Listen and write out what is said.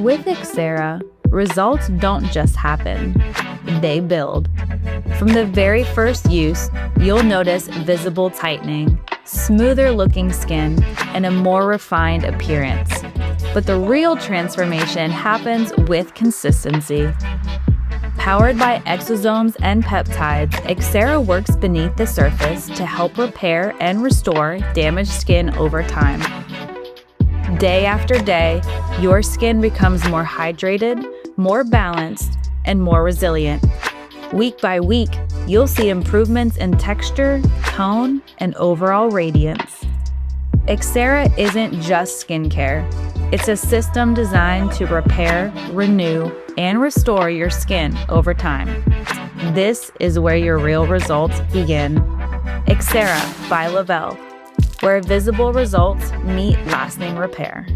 With XERA, results don't just happen, they build. From the very first use, you'll notice visible tightening, smoother looking skin, and a more refined appearance. But the real transformation happens with consistency. Powered by exosomes and peptides, XERA works beneath the surface to help repair and restore damaged skin over time. Day after day, your skin becomes more hydrated, more balanced, and more resilient. Week by week, you'll see improvements in texture, tone, and overall radiance. XERA isn't just skincare. It's a system designed to repair, renew, and restore your skin over time. This is where your real results begin. XERA by Le-Vel, where visible results meet lasting repair.